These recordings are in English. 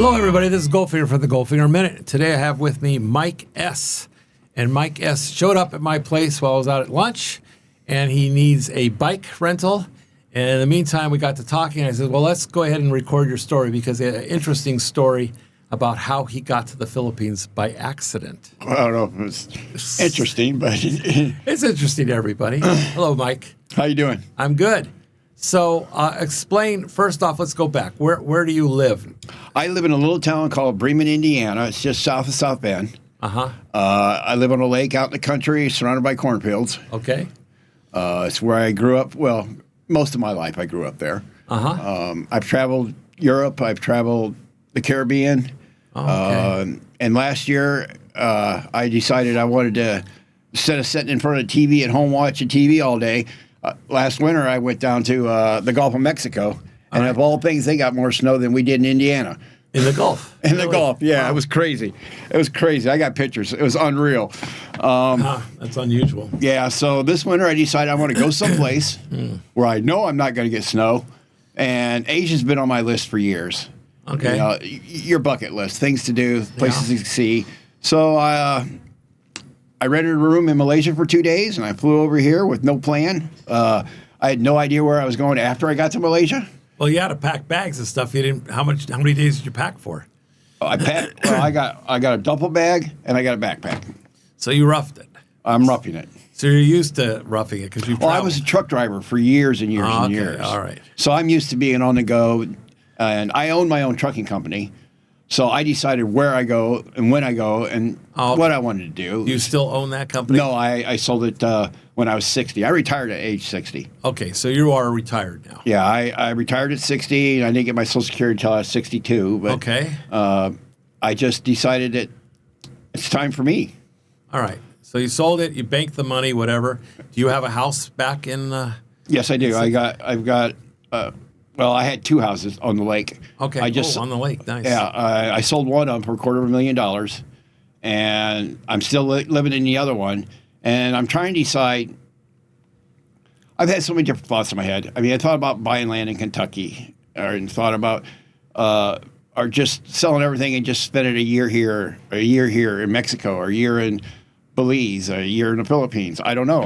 Hello, everybody. This is Goldfinger for the Goldfinger Minute. Today I have with me Mike S. And Mike S. showed up at my place while I was out at lunch, and he needs a bike rental. And in the meantime, we got to talking. I said, well, let's go ahead and record your story because he had an interesting story about how he got to the Philippines by accident. Well, I don't know if it's interesting, but... It's interesting to everybody. Hello, Mike. How you doing? I'm good. So explain, first off, let's go back. Where do you live? I live in a little town called Bremen, Indiana. It's just south of South Bend. Uh-huh. I live on a lake out in the country surrounded by cornfields. Okay. It's where I grew up. Well, most of my life I grew up there. Uh-huh. I've traveled Europe. I've traveled the Caribbean. Oh, okay. And last year, I decided I wanted to, instead of sitting in front of the TV at home watching TV all day, last winter I went down to the Gulf of Mexico. And of all things, they got more snow than we did in Indiana. In the Gulf? In the Gulf, yeah. Wow. It was crazy. It was crazy. I got pictures. It was unreal. That's unusual. Yeah, so this winter I decided I want to go someplace where I know I'm not going to get snow. And Asia's been on my list for years. Okay. You know, your bucket list, things to do, places to see. So I rented a room in Malaysia for 2 days, and I flew over here with no plan. I had no idea where I was going after I got to Malaysia. Well, you had to pack bags and stuff. You didn't. How many days did you pack for? I packed. Well, I got a duffel bag and I got a backpack. So you roughed it. I'm roughing it. So you're used to roughing it because you. Well, I was a truck driver for years and years and years. All right. So I'm used to being on the go, and I own my own trucking company. So I decided where I go and when I go and what I wanted to do. You still own that company? No, I sold it when I was 60. I retired at age 60. Okay, so you are retired now. Yeah, I retired at 60, and I didn't get my Social Security until I was 62. But okay. I just decided that it's time for me. All right. So you sold it. You banked the money. Whatever. Do you have a house back in? Yes, I do. I've got. Well, I had two houses on the lake. Okay. On the lake. Nice. Yeah, I sold one of them for $250,000, and I'm still living in the other one. And I'm trying to decide. I've had so many different thoughts in my head. I mean, I thought about buying land in Kentucky, or thought about, or just selling everything and just spending a year here in Mexico, or a year in Belize, a year in the Philippines. I don't know.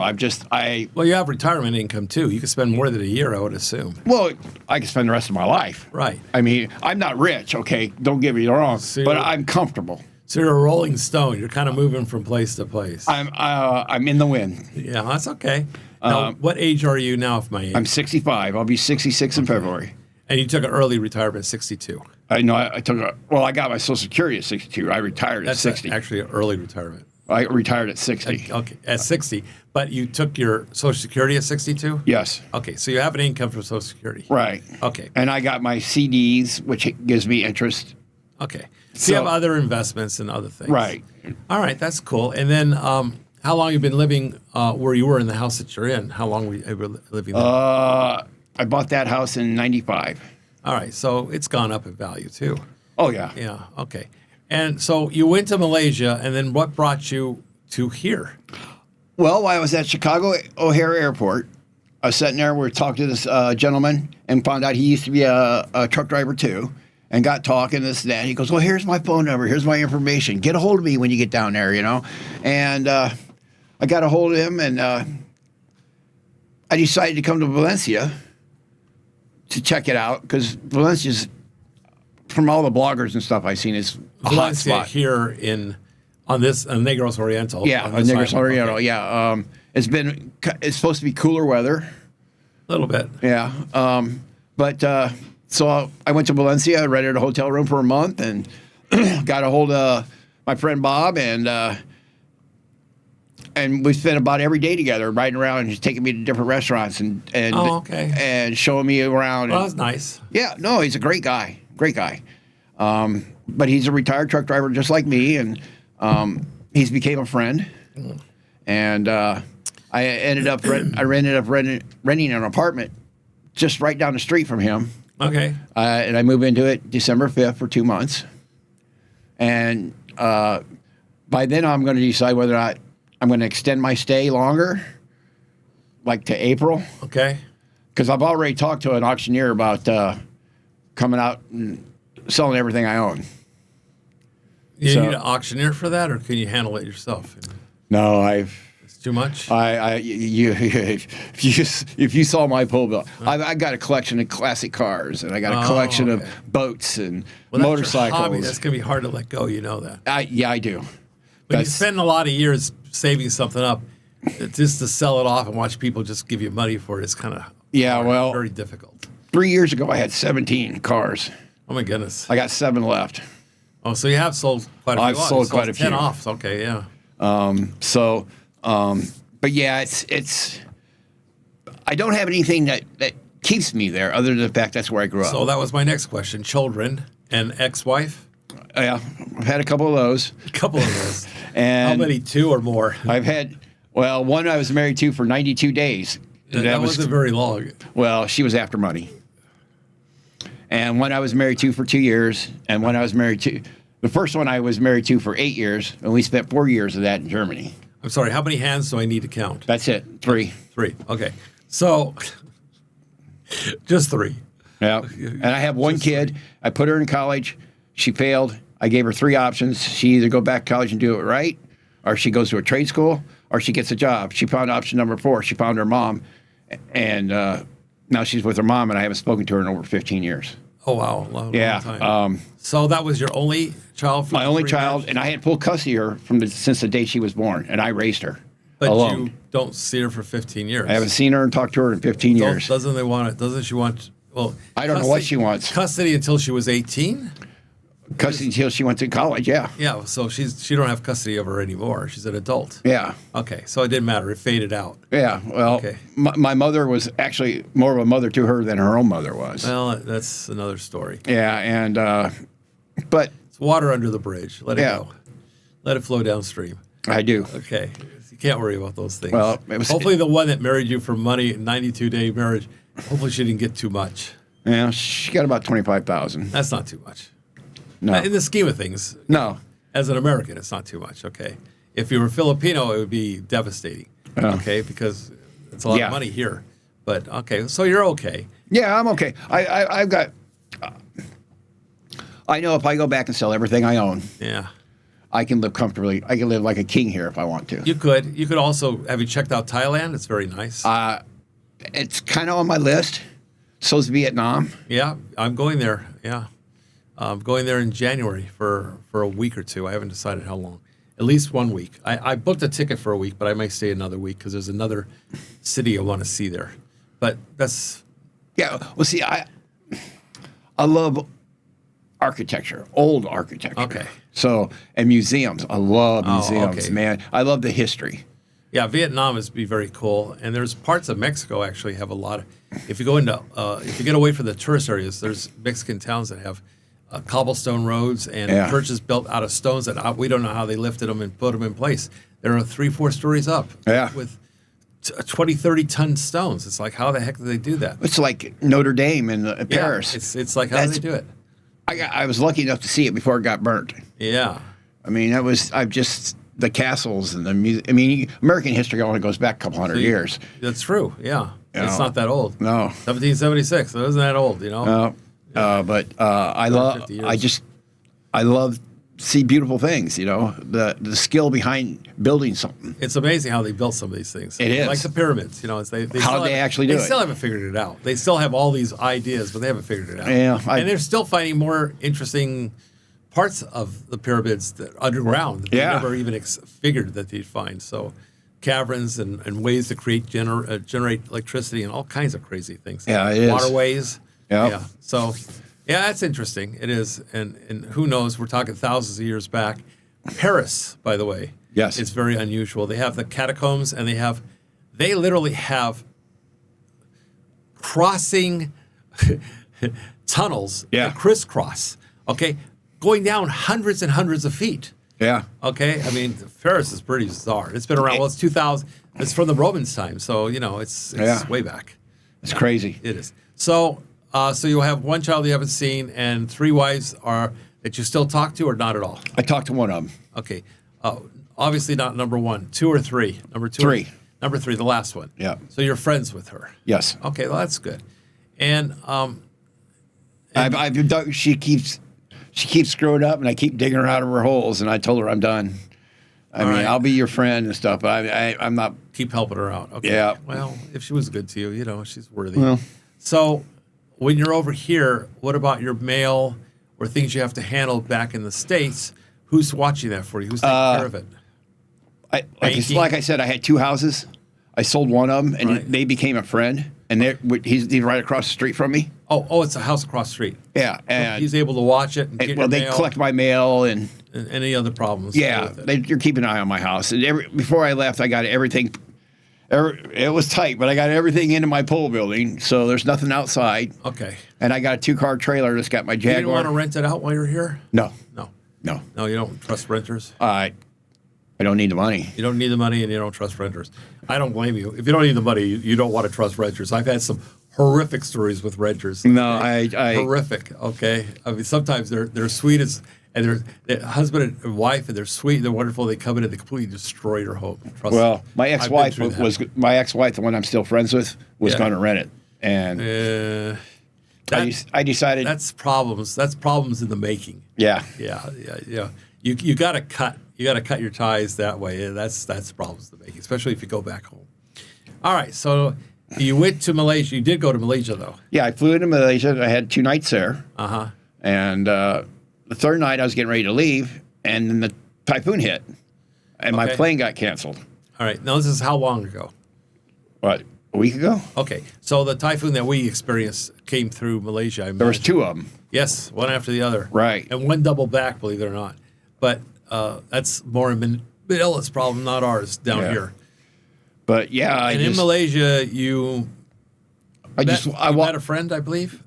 Well, you have retirement income too. You can spend more than a year, I would assume. Well, I can spend the rest of my life. Right. I mean, I'm not rich. Okay, don't get me wrong, but I'm comfortable. So you're a rolling stone. You're kind of moving from place to place. I'm in the wind. Yeah, that's okay. Now, what age are you now? If my age? I'm 65. I'll be 66 in February. And you took an early retirement at 62. I know. I got my Social Security at 62. I retired at 60. That's actually an early retirement. I retired at 60. Okay, at 60. But you took your Social Security at 62? Yes. Okay, so you have an income from Social Security. Right. Okay. And I got my CDs, which gives me interest. Okay. So you have other investments and other things. Right. All right, that's cool. And then how long have you been living where you were in the house that you're in? How long were you living there? I bought that house in 95. All right, so it's gone up in value too. Oh, yeah. Yeah, okay. And so you went to Malaysia, and then what brought you to here? Well, I was at Chicago O'Hare Airport. I was sitting there, we were talking to this gentleman, and found out he used to be a truck driver too, and got talking this and that. He goes, well, here's my phone number, here's my information. Get a hold of me when you get down there, you know. And I got a hold of him, and I decided to come to Valencia to check it out, because Valencia's, from all the bloggers and stuff I've seen, is a hot spot. Here on Negros Oriental. Yeah, on Negros Oriental. Okay. Yeah, it's supposed to be cooler weather. A little bit. Yeah, so I went to Valencia. I rented a hotel room for a month and got a hold of my friend Bob, and we spent about every day together, riding around and just taking me to different restaurants and showing me around. Well, that's nice. Yeah, no, he's a great guy. Great guy. But he's a retired truck driver just like me, and he's became a friend. And I ended up renting an apartment just right down the street from him. Okay. And I moved into it December 5th for 2 months. And by then I'm going to decide whether or not I'm going to extend my stay longer, like to April. Okay. Because I've already talked to an auctioneer about coming out selling everything I own. You So- need an auctioneer for that, or can you handle it yourself? No, It's too much. if you saw my pull bill, I got a collection of classic cars, and I got a collection okay. of boats and Well, that's your motorcycles. hobby. That's going to be hard to let go. You know that. I do. When you spend a lot of years saving something up, just to sell it off and watch people just give you money for it is kind of very difficult. 3 years ago, I had 17 cars. Oh my goodness. I got 7 left. Oh, so you have sold quite a few. I've sold quite a 10 few. off. Okay, yeah. But yeah, it's. I don't have anything that keeps me there, other than the fact that's where I grew up. So that was my next question. Children and ex-wife? Yeah, I've had a couple of those. A couple of those. And how many? 2 or more? I've had, one I was married to for 92 days. That wasn't very long. Well, she was after money. And one I was married to for 2 years, and one I was married to, the first one I was married to for 8 years, and we spent 4 years of that in Germany. I'm sorry, how many hands do I need to count? That's it, 3. 3. Okay. So, just 3. Yeah. And I have one kid. I put her in college. She failed. I gave her 3 options. She either go back to college and do it right, or she goes to a trade school, or she gets a job. She found option number 4. She found her mom, and now she's with her mom, and I haven't spoken to her in over 15 years. Oh, wow. Long Yeah. time. So that was your only child? My only child, and I had full custody of her since the day she was born, and I raised her alone. You don't see her for 15 years. I haven't seen her and talked to her in 15 years. Doesn't she want, well... I don't know what she wants. Custody until she was 18? Custody until she went to college, yeah. Yeah, so she don't have custody of her anymore. She's an adult. Yeah. Okay, so it didn't matter. It faded out. Yeah, well, Okay. my mother was actually more of a mother to her than her own mother was. Well, that's another story. Yeah, and, but It's water under the bridge. Let it Yeah. go. Let it flow downstream. I do. Okay. You can't worry about those things. Well, hopefully the one that married you for money, 92-day marriage, hopefully she didn't get too much. Yeah, she got about 25,000. That's not too much. No. In the scheme of things, No. as an American, it's not too much, okay? If you were Filipino, it would be devastating, okay? Because it's a lot of money here. But, okay, so you're okay. Yeah, I'm okay. I've got, I know if I go back and sell everything I own, Yeah. I can live comfortably. I can live like a king here if I want to. You could. You could also, have you checked out Thailand? It's very nice. It's kind of on my list. So's Vietnam. Yeah, I'm going there. Yeah. I'm going there in January for a week or 2. I haven't decided how long. At least 1 week. I booked a ticket for a week, but I might stay another week because there's another city I want to see there. But that's... Yeah, well, see, I love architecture, old architecture. Okay. So, and museums. I love museums, okay. man. I love the history. Yeah, Vietnam is be very cool. And there's parts of Mexico actually have a lot of... If you go into... if you get away from the tourist areas, there's Mexican towns that have... cobblestone roads and churches built out of stones that we don't know how they lifted them and put them in place. They're 3-4 stories up with 20, 30-ton stones. It's like, how the heck did they do that? It's like Notre Dame in Paris. It's like, how did they do it? I was lucky enough to see it before it got burnt. Yeah. I mean, the castles and the music. I mean, American history only goes back a couple hundred years. That's true, yeah. It's not that old. No. 1776, it wasn't that old, you know? No. But I love see beautiful things, you know, the skill behind building something. It's amazing how they built some of these things. It is. Like the pyramids, you know. How they actually do it. They still haven't figured it out. They still have all these ideas, but they haven't figured it out. Yeah. And they're still finding more interesting parts of the pyramids that underground that they never even figured that they'd find. So caverns and ways to generate electricity and all kinds of crazy things. Yeah, it is. Waterways. Yep. Yeah. So, yeah, that's interesting. It is. And who knows? We're talking thousands of years back. Paris, by the way. Yes. It's very unusual. They have the catacombs and they literally have crossing tunnels that crisscross, okay, going down hundreds and hundreds of feet. Yeah. Okay. I mean, Paris is pretty bizarre. It's been around. Well, it's 2000. It's from the Romans' time. So, you know, it's way back. It's crazy. It is. So you'll have one child you haven't seen and 3 wives that you still talk to or not at all? I talked to one of them. Okay. Obviously not number 1. 2 or 3? Number 2? 3. Number 3, the last one. Yeah. So you're friends with her? Yes. Okay, well, that's good. And she keeps she keeps screwing up, and I keep digging her out of her holes. And I told her I'm done. I mean, I'll be your friend and stuff, but I'm not. Keep helping her out. Okay. Yeah. Well, if she was good to you, she's worthy. Well. So when you're over here, what about your mail or things you have to handle back in the States? Who's watching that for you? Who's taking care of it? Like I said, I had 2 houses. I sold one of them, and they became a friend. And he's right across the street from me. Oh, it's a house across the street. Yeah, and he's able to watch it. And get your they mail collect my mail and any other problems. Yeah, you're keeping an eye on my house. And before I left, I got everything. It was tight, but I got everything into my pole building, so there's nothing outside. Okay. And I got a 2-car trailer that's got my Jaguar. You didn't want to rent it out while you're here? No. No, you don't trust renters? I don't need the money. You don't need the money, and you don't trust renters. I don't blame you. If you don't need the money, you don't want to trust renters. I've had some horrific stories with renters. No, okay? Horrific, okay? I mean, sometimes they're sweet as, and they're husband and wife, and they're sweet, and they're wonderful. They come in and they completely destroy your home. Trust well, me. my ex-wife the one I'm still friends with, was going to rent it. And I decided. That's problems. That's problems in the making. Yeah. You got to cut. You got to cut your ties that way. That's problems in the making, especially if you go back home. All right. So you went to Malaysia. You did go to Malaysia, though. Yeah, I flew into Malaysia. I had 2 nights there. And the 3rd night, I was getting ready to leave, and then the typhoon hit, and my plane got canceled. All right. Now, this is how long ago? What, a week ago? Okay. So the typhoon that we experienced came through Malaysia. There was 2 of them. Yes, one after the other. Right. And one double back, believe it or not. But that's more in Manila's problem, not ours down here. But yeah, in Malaysia, you met a friend, I believe,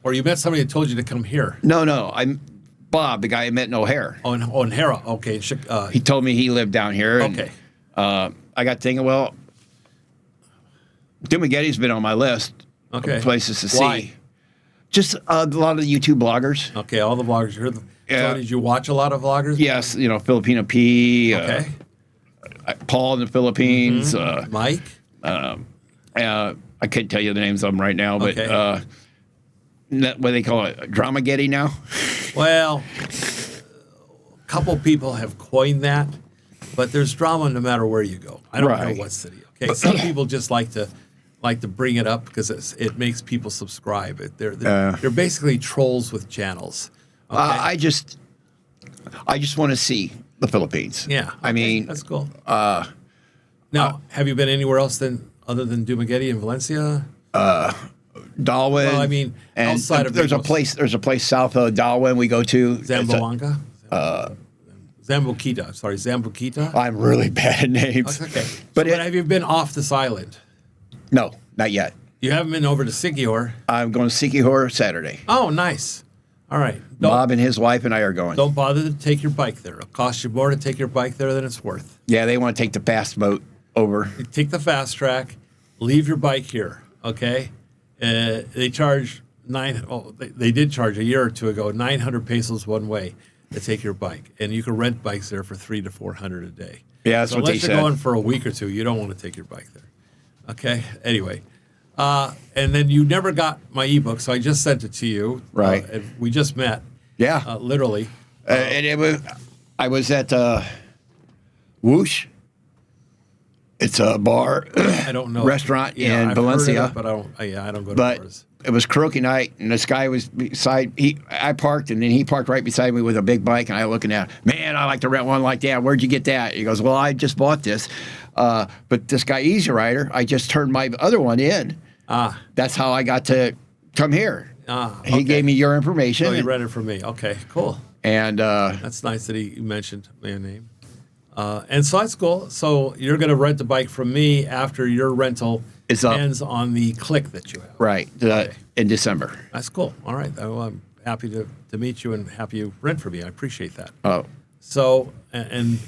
or you met somebody that told you to come here. No, I'm Bob, the guy I met in O'Hare. Oh, in Hera. Okay. He told me he lived down here. Okay. And, I got thinking, well, Dumaguete's been on my list of places to see. Just a lot of the YouTube bloggers. Okay, all the bloggers. You heard them. So did you watch a lot of vloggers? Yes, Filipino P. Okay. Paul in the Philippines. Mike? I couldn't tell you the names of them right now, but what do they call it? Dumaguete now? Well, a couple people have coined that, but there's drama no matter where you go. I don't know what city. Okay, some people just like to bring it up because it makes people subscribe. They're basically trolls with channels. Okay? I just want to see the Philippines. Yeah, I mean that's cool. Now, have you been anywhere else other than Dumaguete and Valencia? Darwin. Well, I mean, outside of there's a place south of Darwin we go to. Zamboanga. Zamboquita. Sorry, Zamboquita. I'm really bad at names. Okay, but have you been off this island? No, not yet. You haven't been over to Siquijor? I'm going to Siquijor Saturday. Oh, nice. All right. Bob and his wife and I are going. Don't bother to take your bike there. It'll cost you more to take your bike there than it's worth. Yeah, they want to take the fast boat over. You take the fast track, leave your bike here, okay? They charge they did charge a year or two ago 900 pesos one way to take your bike, and you can rent bikes there for $300 to $400 a day. Yeah, that's what they said. Unless you're going for a week or two, you don't want to take your bike there. Okay. Anyway, and then you never got my ebook, so I just sent it to you. Right. And we just met. Yeah. Literally. And I was at Whoosh. It's a bar. I don't know. Restaurant in Valencia. It, but I don't go to bars. It was karaoke night, and this guy was beside. I parked, and then he parked right beside me with a big bike, and I looking at, man, I like to rent one like that. Where'd you get that? He goes, well, I just bought this, but this guy Easy Rider, I just turned my other one in. That's how I got to come here. Okay. He gave me your information. So he rented from me. Okay, cool. And that's nice that he mentioned my name. And so that's cool. So you're going to rent a bike from me after your rental ends on the click that you have. Right, in December. That's cool. All right. Well, I'm happy to meet you and happy you rent for me. I appreciate that. Oh. So, and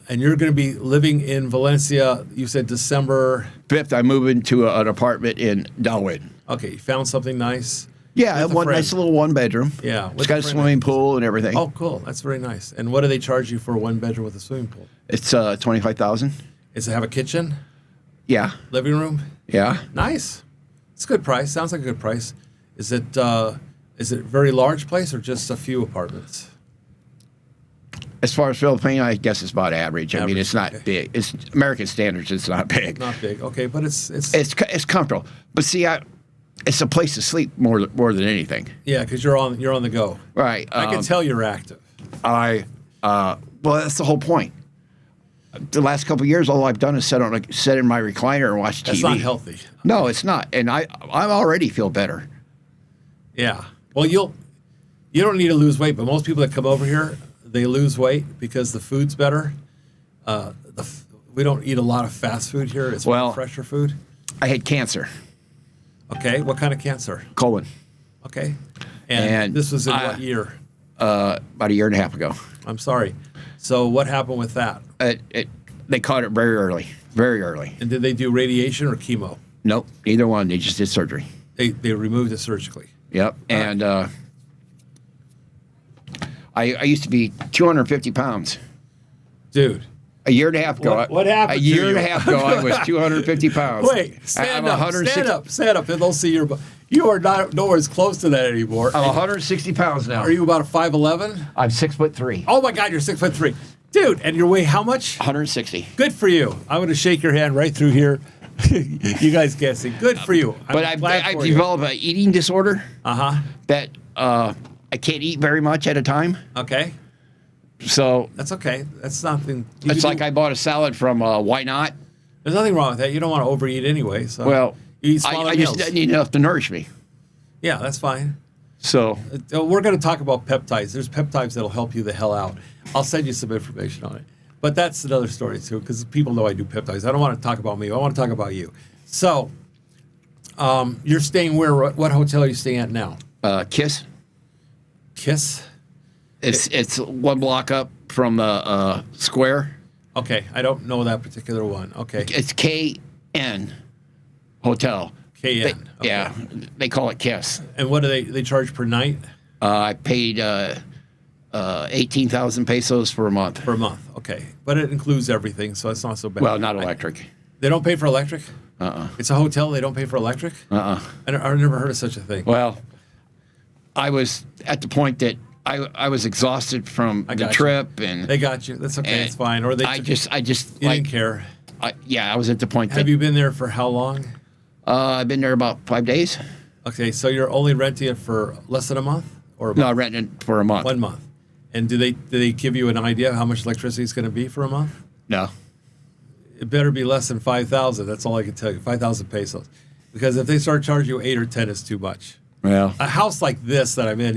you're going to be living in Valencia, you said December 5th, I move into an apartment in Darwin. Okay, you found something nice? Yeah, I have one nice little one-bedroom. Yeah. It's got a swimming pool and everything. Oh, cool. That's very nice. And what do they charge you for a one-bedroom with a swimming pool? It's $25,000. Does it have a kitchen? Yeah. Living room? Yeah. Nice. It's a good price. Sounds like a good price. Is it Is it a very large place or just a few apartments? As far as Philippine, I guess it's about average. I mean, Average, it's not okay. big. It's American standards. It's not big. Not big. Okay, but it's It's comfortable. But see, it's a place to sleep more than anything. yeah, because you're on the go. Right. I can tell you're active. Well, that's the whole point. The last couple of years, all I've done is sit in my recliner and watch TV. That's not healthy. No, it's not. And I already feel better. Yeah. Well, you don't need to lose weight, but most people that come over here, they lose weight because the food's better. We don't eat a lot of fast food here. It's more fresher food. I had cancer, Okay. What kind of cancer? colon, Okay. And this was in what year? about a year and a half ago. I'm sorry. So what happened with that? They caught it very early, very early. And did they do radiation or chemo? Nope, neither one. They just did surgery. They removed it surgically. Yep. And I used to be 250 pounds. Dude. A year and a half ago. What happened A year to and a you? half ago, I was 250 pounds. Wait, stand up, and they'll see you are not nowhere close to that anymore. I'm 160 pounds now. Are you about a 5'11"? I'm 6'3". Oh my God, you're 6'3", dude. And your weight how much? 160. Good for you. I'm going to shake your hand right through here. You guys guessing? Good for you. But I've developed an eating disorder. That I can't eat very much at a time. Okay. So That's okay. That's nothing. it's like I bought a salad from Why Not. There's nothing wrong with that. You don't want to overeat anyway. So Well, you eat smaller I just meals. need enough to nourish me. Yeah, that's fine. So We're going to talk about peptides. There's peptides that'll help you the hell out. I'll send you some information on it. But that's another story too, because people know I do peptides. I don't want to talk about me. I want to talk about you. So, you're staying where? What hotel are you staying at now? Kiss. Kiss. It's one block up from the square. Okay, I don't know that particular one. Okay. It's KN Hotel. KN. Okay. Yeah, they call it Kiss. And what do they charge per night? I paid 18,000 pesos for a month. Per month. Okay, but it includes everything, so it's not so bad. Well, not electric. They don't pay for electric. Uh-uh. It's a hotel. They don't pay for electric. Uh-uh. I've never heard of such a thing. Well, I was at the point that I was exhausted from the trip, and they got you. That's okay. It's fine. Or I just you didn't care. I was at the point that. Have you been there for how long? I've been there about 5 days. Okay, so you're only renting it for less than a month, or No, I rented it for a month. 1 month. And do they give you an idea of how much electricity is going to be for a month? No. It better be less than 5,000. That's all I can tell you. 5,000 pesos, because if they start charging you 8 or 10, it's too much. Well, A house like this that I'm in,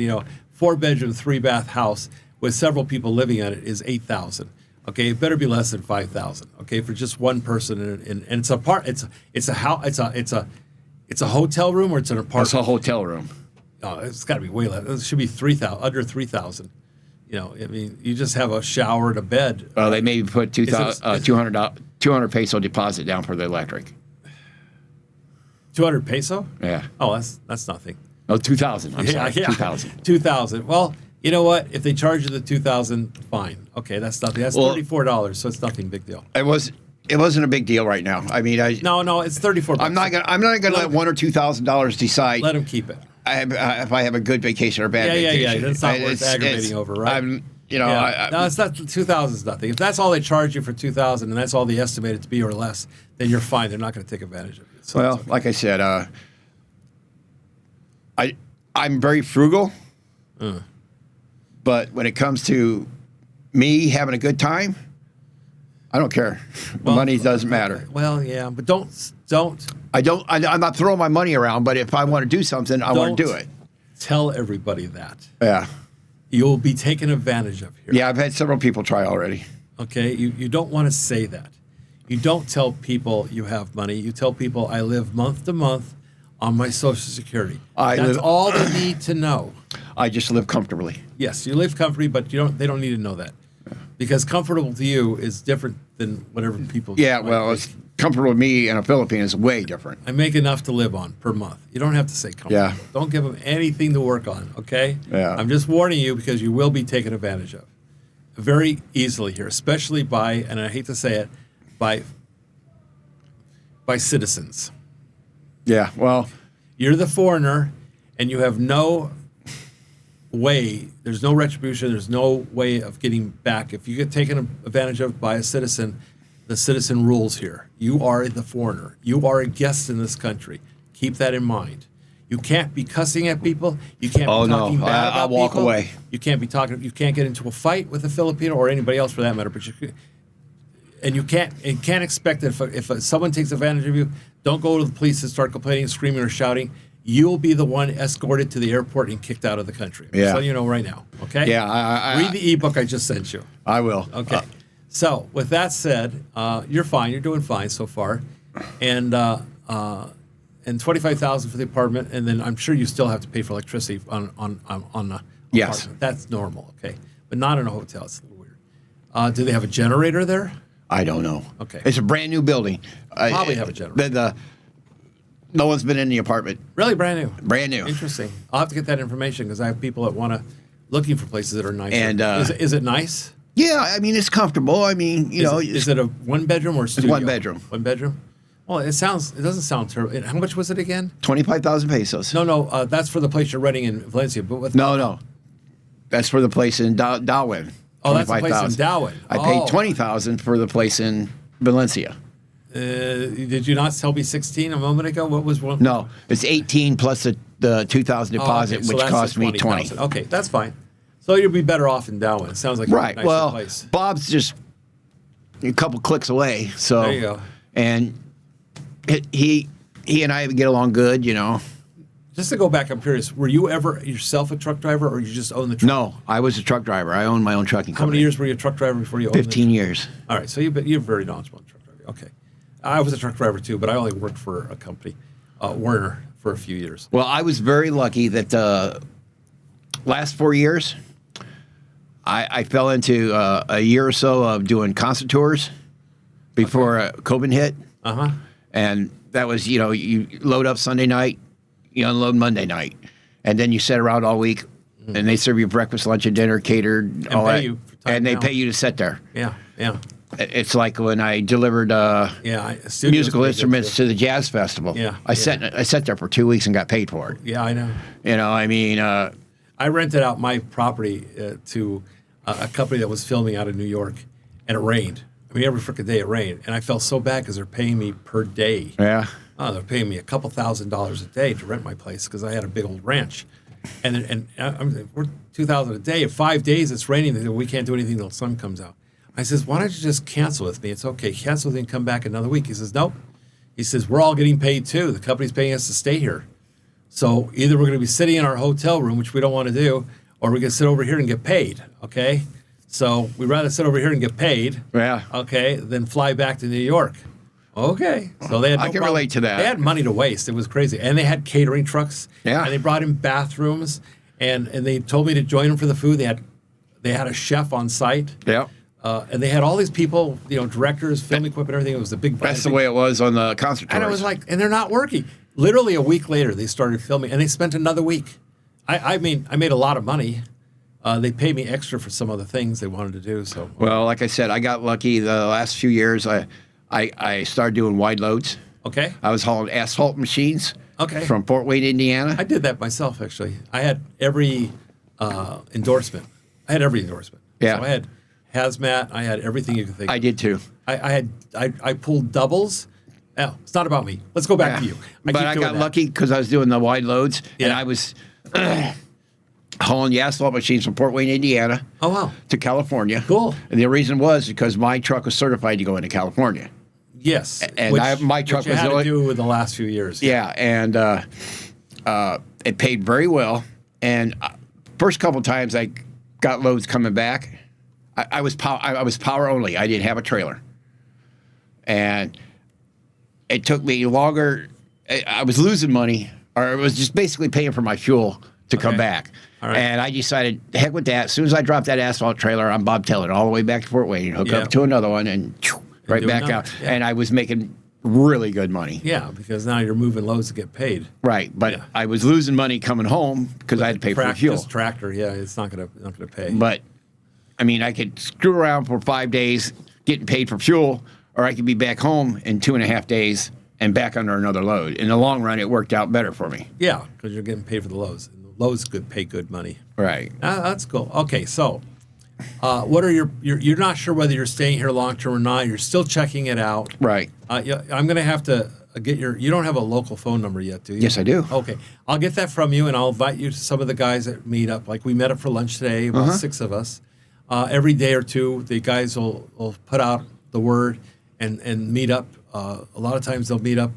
4-bedroom, 3-bath house with several people living in it is 8,000. Okay, it better be less than 5,000. Okay, for just one person, and it's a hotel room or it's an apartment. it's a hotel room. Oh, it's got to be way less. It should be 3,000, under 3,000. I mean, you just have a shower and a bed. They maybe put 200 peso deposit down for the electric. 200 peso? Yeah. Oh, that's nothing. No, 2,000. I'm sorry, Yeah. 2,000. 2,000. Well, you know what? If they charge you the 2,000, fine. Okay, that's nothing. That's $34, so it's nothing big deal. It wasn't a big deal right now. I mean, No, it's $34. I'm not gonna let $1,000 or $2,000 decide. Let them keep it. If I have a good vacation or a bad vacation. Yeah. That's not worth aggravating over, right? No, it's not. 2,000 is nothing. If that's all they charge you for 2,000, and that's all they estimate it to be or less, then you're fine. They're not going to take advantage of you. So well, okay. like I said, I'm very frugal, but when it comes to me having a good time, I don't care. Money doesn't matter. Well, yeah, but don't. I'm not throwing my money around, but if I want to do something, I want to do it. Tell everybody that. Yeah. You'll be taken advantage of here. Yeah, I've had several people try already. Okay, you don't want to say that. You don't tell people you have money. You tell people I live month to month on my Social Security. That's all they need to know. I just live comfortably. Yes, you live comfortably, but they don't need to know that. Because comfortable to you is different than whatever people Yeah, well, it's comfortable with me in a Philippine is way different. I make enough to live on per month. You don't have to say comfortable. Yeah. Don't give them anything to work on, okay? Yeah. I'm just warning you because you will be taken advantage of very easily here, especially by, and I hate to say it, by citizens. Yeah, well, You're the foreigner, and you have no way, there's no retribution, there's no way of getting back. If you get taken advantage of by a citizen, the citizen rules here. You are the foreigner. You are a guest in this country. Keep that in mind. You can't be cussing at people. You can't be talking bad about I'll walk people. away. You can't be talking. You can't get into a fight with a Filipino or anybody else for that matter. But you can't expect that if someone takes advantage of you, don't go to the police and start complaining, screaming, or shouting. You'll be the one escorted to the airport and kicked out of the country. I'm just letting you know right now. Okay. Yeah. Read the ebook I just sent you. I will. Okay. So with that said, you're fine. You're doing fine so far, and $25,000 for the apartment, and then I'm sure you still have to pay for electricity on the Yes. apartment. That's normal. Okay, but not in a hotel. It's a little weird. Do they have a generator there? I don't know. Okay. It's a brand new building. Probably have a generator. No one's been in the apartment. Really brand new. Brand new. Interesting. I'll have to get that information because I have people that want to looking for places that are nice. And is it nice? Yeah, I mean it's comfortable. I mean, is it a one bedroom or studio? One bedroom. One bedroom. Well, it doesn't sound terrible. How much was it again? 25,000 pesos. No, that's for the place you're renting in Valencia. But with No, that's for the place in Darwin. Oh, that's the place in Darwin. I paid 20,000 for the place in Valencia. Did you not tell me 16 a moment ago? What was one? No, it's 18 plus the 2,000 deposit, okay, so which that's cost me 20,000. 20. Okay, that's fine. So you'll be better off in Darwin. It sounds like Right. a nicer Well, place. Bob's just a couple clicks away. So There you go. And he and I get along good, Just to go back, I'm curious. Were you ever yourself a truck driver, or you just own the truck? No, I was a truck driver. I owned my own trucking How company. many years were you a truck driver before you owned 15 years. All right, so you're very knowledgeable in truck driving. Okay. I was a truck driver too, but I only worked for a company, Werner, for a few years. Well, I was very lucky that last 4 years, I fell into a year or so of doing concert tours before COVID hit. Uh-huh. And that was, you load up Sunday night, you unload Monday night, and then you sit around all week, and they serve you breakfast, lunch, and dinner, catered, And all pay that, you for time and they now. pay you to sit there. Yeah. It's like when I delivered Studios musical would be good, instruments too. to the jazz festival. Yeah, I sat there for 2 weeks and got paid for it. Yeah, I know. I mean, I rented out my property to a company that was filming out of New York, and it rained. I mean, every freaking day it rained, and I felt so bad because they're paying me per day. yeah. Oh, they're paying me a couple $1,000s a day to rent my place because I had a big old ranch, and we're $2,000 a day. In 5 days it's raining. They said, we can't do anything until the sun comes out. I says, why don't you just cancel with me? It's okay. Cancel with me and come back another week. He says, nope. He says, we're all getting paid too. The company's paying us to stay here. So either we're going to be sitting in our hotel room, which we don't want to do, or we're going to sit over here and get paid. Okay. So we'd rather sit over here and get paid. Yeah. Okay. Than fly back to New York. Okay. So they had no I can problem. relate to that. They had money to waste. It was crazy. And they had catering trucks. Yeah. And they brought in bathrooms, and they told me to join them for the food. They had a chef on site. Yeah. And they had all these people, directors, film equipment, everything. It was a big. That's the way it was on the concert tours. And I was like, and they're not working. Literally a week later, they started filming, and they spent another week. I mean, I made a lot of money. They paid me extra for some other things they wanted to do. So, well, like I said, I got lucky the last few years. I started doing wide loads. okay, I was hauling asphalt machines. Okay. From Fort Wayne, Indiana. I did that myself actually. I had every endorsement. I had every endorsement. Yeah. So I had hazmat. I had everything you could think. I did too. I pulled doubles. Oh, it's not about me. Let's go back to you. But I got lucky because I was doing the wide loads, and Yeah. I was hauling the asphalt machines from Fort Wayne, Indiana, Oh wow. to California. Cool. And the reason was because my truck was certified to go into California. Yes. And my truck which you was had the only- to do with the last few years. Yeah, and it paid very well. And first couple times I got loads coming back, I was power only. I didn't have a trailer, and it took me longer. I was losing money, or it was just basically paying for my fuel to come Okay. back. All right. And I decided, heck with that. As soon as I dropped that asphalt trailer, I'm bobtailing all the way back to Fort Wayne, hook Yeah. up to another one, and right do back another. out. Yeah. And I was making really good money. Yeah, because now you're moving loads to get paid. Right, but Yeah. I was losing money coming home because I had to pay for the fuel. This tractor, yeah, it's not gonna pay. But I mean, I could screw around for 5 days getting paid for fuel, or I could be back home in 2.5 days and back under another load. In the long run, it worked out better for me. Yeah, because you're getting paid for the loads. And the Lowe's pay good money. Right. That's cool. Okay, so what are you're not sure whether you're staying here long term or not. You're still checking it out. Right. Yeah, I'm going to have to get you don't have a local phone number yet, do you? Yes, I do. Okay. I'll get that from you, and I'll invite you to some of the guys that meet up. Like we met up for lunch today, about 6 of us. Every day or two, the guys will put out the word and meet up. A lot of times they'll meet up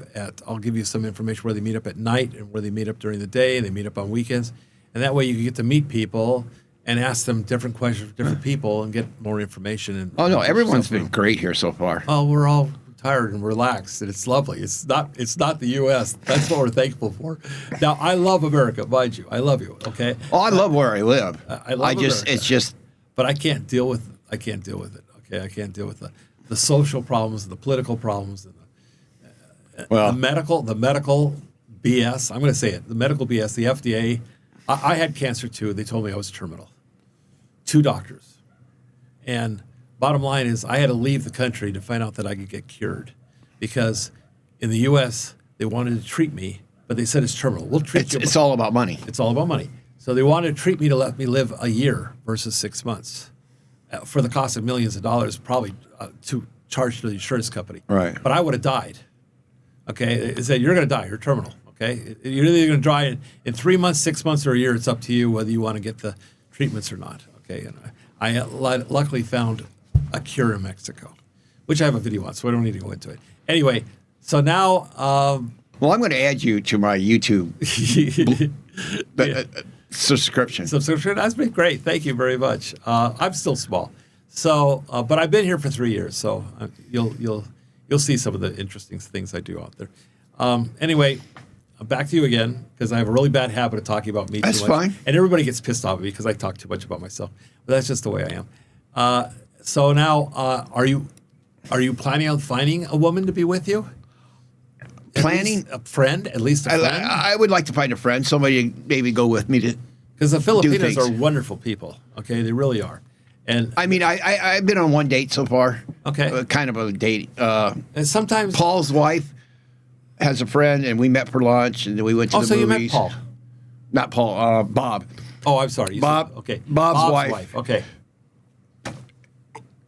I'll give you some information where they meet up at night and where they meet up during the day, and they meet up on weekends. And that way you can get to meet people and ask them different questions for different people and get more information. And Oh, no, everyone's been great here so far. Oh, we're all tired and relaxed, and it's lovely. It's not the U.S. That's what we're thankful for. Now, I love America, mind you. I love you, okay? Oh, I love where I live. I love America. It's just. But I can't deal with it, okay? I can't deal with the social problems, the political problems, and the medical BS. I'm going to say it. The medical BS, the FDA. I had cancer too. They told me I was terminal. 2 doctors. And bottom line is I had to leave the country to find out that I could get cured. Because in the U.S., they wanted to treat me, but they said it's terminal. We'll treat you. It's all about money. It's all about money. So they wanted to treat me to let me live a year versus 6 months for the cost of millions of dollars, probably to charge to the insurance company. Right. But I would have died. Okay, they said, you're going to die. You're terminal. Okay, you're either going to die in 3 months, 6 months, or a year. It's up to you whether you want to get the treatments or not. Okay, and I luckily found a cure in Mexico, which I have a video on, so I don't need to go into it. Anyway, so now. Well, I'm going to add you to my YouTube subscription. That's been great. Thank you very much. I'm still small, so but I've been here for 3 years, so you'll see some of the interesting things I do out there. Anyway, back to you again because I have a really bad habit of talking about me too much. That's fine. And everybody gets pissed off at me because I talk too much about myself. But that's just the way I am. So now, are you planning on finding a woman to be with you? Planning a friend, at least a friend. I would like to find a friend, somebody to maybe go with me to. Because the Filipinos are wonderful people. Okay, they really are. And I mean, I've been on one date so far. Okay, kind of a date. And sometimes Paul's wife has a friend, and we met for lunch, and then we went to the so movies. You met Paul? Not Paul. Bob. Oh, I'm sorry. Bob. Okay. Bob's wife. Okay.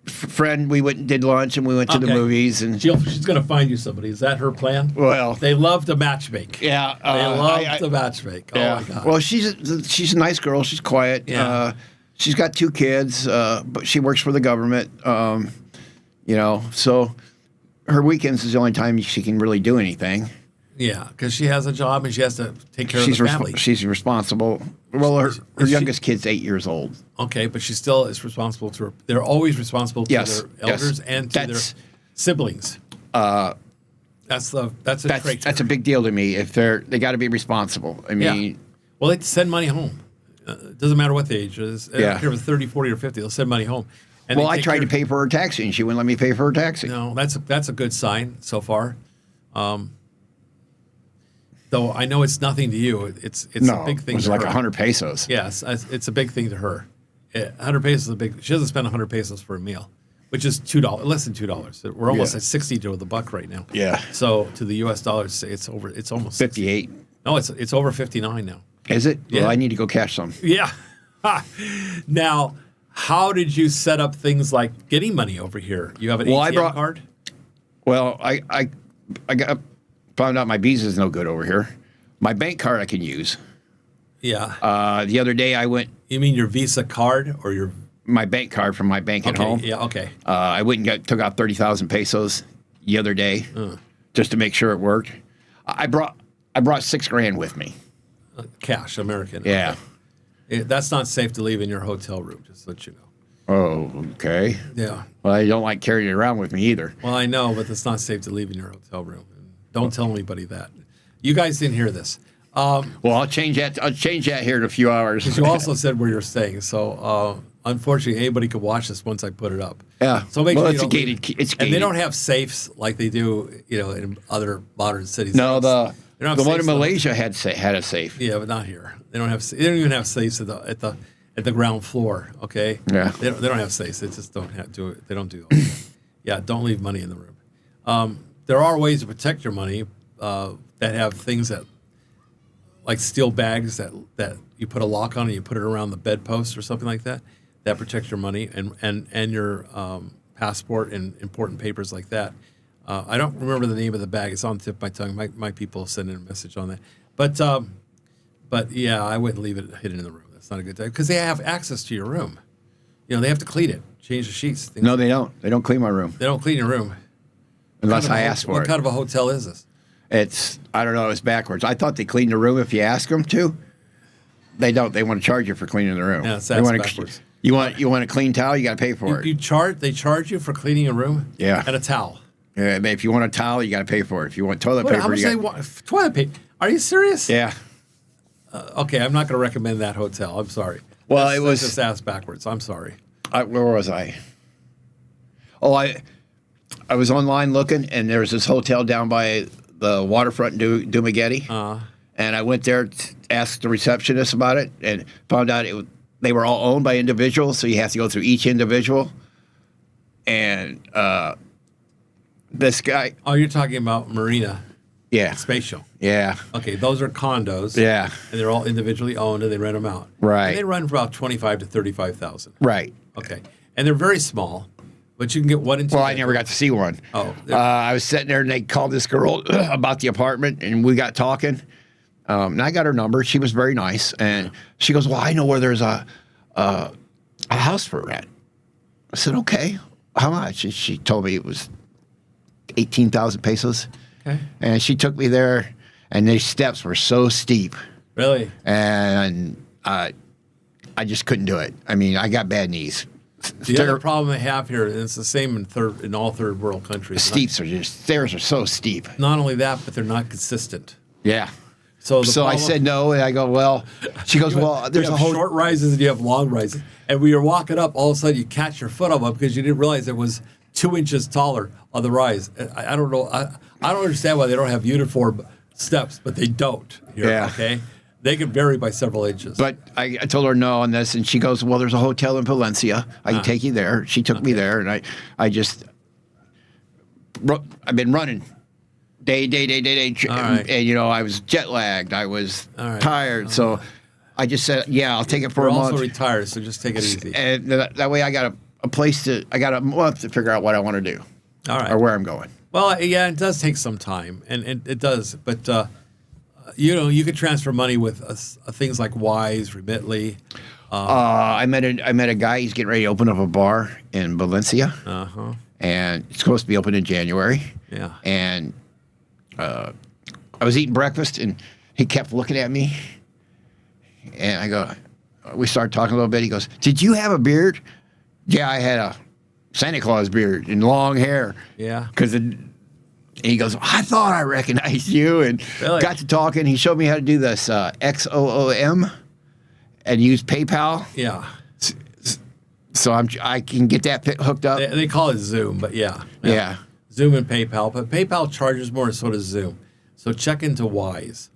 Friend, we went and did lunch, and we went to the movies, and she's going to find you somebody. Is that her plan? Well, they love to matchmake. Yeah, they love to matchmake. Oh my God. Well, she's a nice girl. She's quiet. Yeah. She's got 2 kids, but she works for the government. So her weekends is the only time she can really do anything. Yeah, because she has a job and she has to take care of the family. She's responsible. Well, her youngest kid's 8 years old. Okay, but she still is responsible to her. They're always responsible to their elders and to their siblings. That's a trait. That's a big deal to me. If they got to be responsible. I mean, well, they send money home. It doesn't matter what the age is. I don't care if it's 30, 40, or 50. They'll send money home. And I tried to pay for her taxi, and she wouldn't let me pay for her taxi. No, that's a good sign so far. Though I know it's nothing to you. It's a big thing. It was to like her. 100 pesos. Yes, it's a big thing to her. 100 pesos is a big. She doesn't spend 100 pesos for a meal, which is $2, less than $2. We're almost at 60 to the buck right now. Yeah. So to the U.S. dollars, it's almost 58. No, it's over 59 now. Is it? Yeah. Well, I need to go cash some. Yeah. Now, how did you set up things like getting money over here? You have an ATM card? Well, I found out my visa is no good over here. My bank card I can use. Yeah. The other day I went. You mean your Visa card or my bank card from my bank at home? Yeah. Okay. I went and took out 30,000 pesos the other day just to make sure it worked. I brought $6,000 with me. Cash, American. Yeah. Okay. That's not safe to leave in your hotel room, just to let you know. Oh, okay. Yeah. Well, I don't like carrying it around with me either. Well, I know, but it's not safe to leave in your hotel room. Don't tell anybody that. You guys didn't hear this. Well, I'll change that. I'll change that here in a few hours. Because you also said where you're staying, so unfortunately, anybody could watch this once I put it up. Yeah. So make sure it's gated. It's gated. And they don't have safes like they do, in other modern cities. No, the one in Malaysia had a safe. Yeah, but not here. They don't have. They don't even have safes at the ground floor. Okay. Yeah. They don't have safes. They just don't do it. They don't do that. Yeah. Don't leave money in the room. There are ways to protect your money that have things that, like steel bags that you put a lock on it, you put it around the bedpost or something like that. That protects your money and your passport and important papers like that. I don't remember the name of the bag. It's on the tip of my tongue. My people send in a message on that. But yeah, I wouldn't leave it hidden in the room. That's not a good time because they have access to your room. You know, they have to clean it, change the sheets. No, they don't. They don't clean my room. They don't clean your room. Unless I ask for it. What kind of a hotel is this? I don't know, it's backwards. I thought they cleaned the room if you ask them to. They don't. They want to charge you for cleaning the room. Yeah, that's backwards. You want a clean towel, you got to pay for it. They charge you for cleaning a room? Yeah. And a towel. Yeah, if you want a towel, you got to pay for it. If you want toilet paper, how much they want? Toilet paper? Are you serious? Yeah. Okay, I'm not going to recommend that hotel. I'm sorry. Well, that's just ass backwards. I'm sorry. Where was I? Oh, I was online looking, and there was this hotel down by the waterfront in Dumaguete. And I went there to ask the receptionist about it, and found out they were all owned by individuals, so you have to go through each individual. And this guy... Oh, you're talking about Marina. Yeah. Spatial. Yeah. Okay, those are condos. Yeah. And they're all individually owned, and they rent them out. Right. And they run for about $25,000 to $35,000. Right. Okay. And they're very small, but you can get one and two. Well, I never got to see one. Oh. I was sitting there, and they called this girl about the apartment, and we got talking. And I got her number. She was very nice. And she goes, well, I know where there's a house for rent. I said, okay. How much? And she told me it was 18,000 pesos. Okay. And she took me there, and the steps were so steep. Really? And I just couldn't do it. I mean, I got bad knees. The other problem they have here, and it's the same in all third world countries. Stairs are so steep. Not only that, but they're not consistent. Yeah. So I said no, and I go, well, she goes, well, there's a whole... short rises and you have long rises. And when you're walking up, all of a sudden you catch your foot on one because you didn't realize it was 2 inches taller on the rise. I don't know. I don't understand why they don't have uniform steps, but they don't. Here, yeah. Okay? They can vary by several inches. But I told her no on this, and she goes, well, there's a hotel in Valencia. I can take you there. She took me there, and I've been running. Day. Right. And, you know, I was jet lagged. I was tired. So I just said, yeah, I'll take it for a month. You're also retired, so just take it easy. And that way I got I got a month to figure out what I want to do. All right. Or where I'm going. Well, yeah, it does take some time, and it does. But, you know, you could transfer money with things like Wise, Remitly. I met a guy. He's getting ready to open up a bar in Valencia. Uh-huh. And it's supposed to be open in January. Yeah. And I was eating breakfast, and he kept looking at me. And we started talking a little bit. He goes, did you have a beard? Yeah, I had a Santa Claus beard and long hair. Yeah. He goes, I thought I recognized you. And really? Got to talking. He showed me how to do this XOOM and use PayPal. Yeah. So I can get that hooked up. They call it Zoom, but yeah. Zoom and PayPal. But PayPal charges more, so does Zoom. So check into Wise.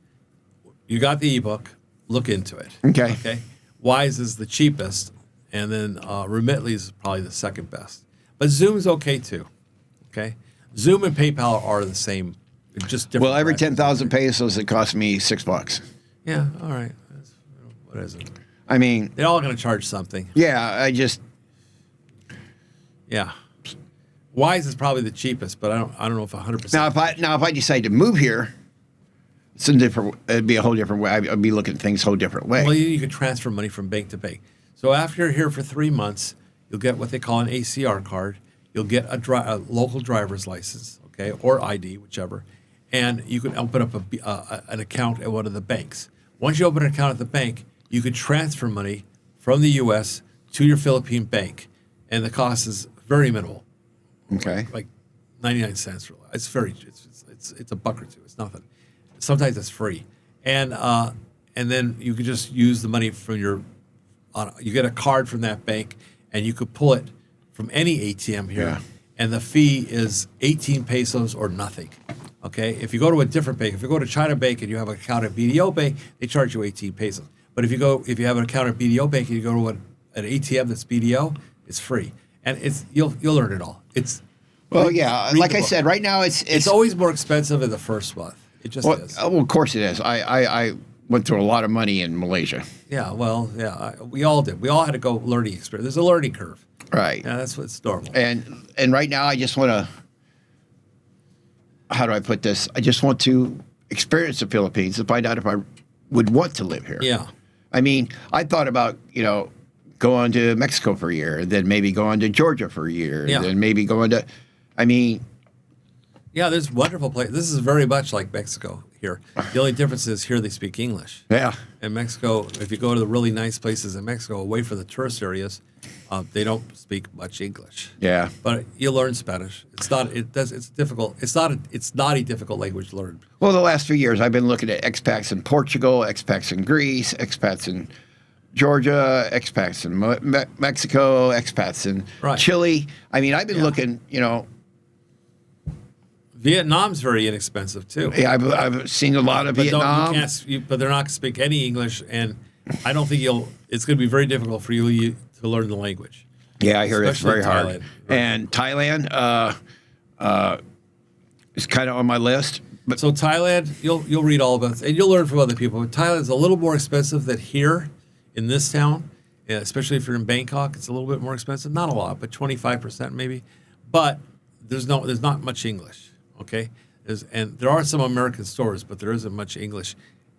You got the ebook. Look into it. Okay. Wise is the cheapest, and then Remitly is probably the second best. But Zoom's okay too. Okay. Zoom and PayPal are the same, just different. Well, every 10,000 pesos, it costs me $6. Yeah. All right. What is it? I mean, they're all going to charge something. Yeah. Yeah. Wise is probably the cheapest, but I don't know if 100%. Now, if I decide to move here, it'd be a whole different way. I'd be looking at things a whole different way. Well, you could transfer money from bank to bank. So after you're here for 3 months, you'll get what they call an ACR card. You'll get a local driver's license, okay, or ID, whichever, and you can open up an account at one of the banks. Once you open an account at the bank, you can transfer money from the U.S. to your Philippine bank, and the cost is very minimal. Okay. Like 99 cents. It's a buck or two. It's nothing. Sometimes it's free, and then you can just use the money from you get a card from that bank, and you could pull it from any ATM here, and the fee is 18 pesos or nothing. Okay, if you go to a different bank, if you go to China Bank and you have an account at BDO Bank, they charge you 18 pesos. But if you have an account at BDO Bank and you go to an ATM that's BDO, it's free, and you'll learn it all. Like I said, right now it's always more expensive in the first month. It just is. Well, of course it is. went through a lot of money in Malaysia. Yeah, well, we all did. We all had to go learning experience. There's a learning curve. Right. Yeah, that's what's normal. And right now, I just want to. How do I put this? I just want to experience the Philippines to find out if I would want to live here. Yeah. I mean, I thought about going to Mexico for a year, then maybe going to Georgia for a year, Yeah. then maybe going to. I mean. Yeah, there's wonderful places. This is very much like Mexico here. The only difference is here they speak English. Yeah. In Mexico, if you go to the really nice places in Mexico, away from the tourist areas, they don't speak much English. Yeah. But you learn Spanish. It's difficult. It's not a difficult language to learn. Well, the last few years, I've been looking at expats in Portugal, expats in Greece, expats in Georgia, expats in Mexico, expats in Chile. I mean, I've been looking, Vietnam's very inexpensive too. Yeah, I've seen a lot of Vietnam. But they're not going to speak any English, and I don't think it's going to be very difficult for you to learn the language. Yeah, I hear it's very hard. Thailand. And Thailand is kind of on my list. But so Thailand, you'll read all about it, and you'll learn from other people. But Thailand's a little more expensive than here in this town, especially if you're in Bangkok. It's a little bit more expensive. Not a lot, but 25% maybe. But there's not much English. Okay, and there are some American stores, but there isn't much English,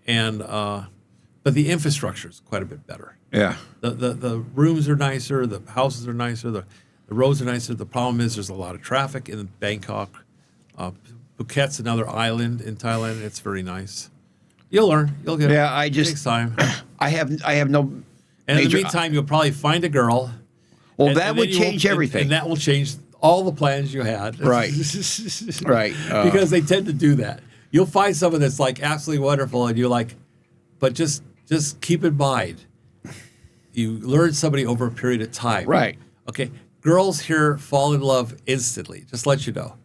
and but the infrastructure is quite a bit better. Yeah, the rooms are nicer, the houses are nicer, the roads are nicer. The problem is there's a lot of traffic in Bangkok. Phuket's another island in Thailand. It's very nice. You'll learn. You'll get it. Yeah, It takes time. I have no. And in the meantime, you'll probably find a girl. Well, that would change everything. And that will change all the plans you had. Right. Right. Because they tend to do that. You'll find someone that's like absolutely wonderful, and you're like, but just keep in mind, you learn somebody over a period of time. Right. Okay. Girls here fall in love instantly. Just let you know.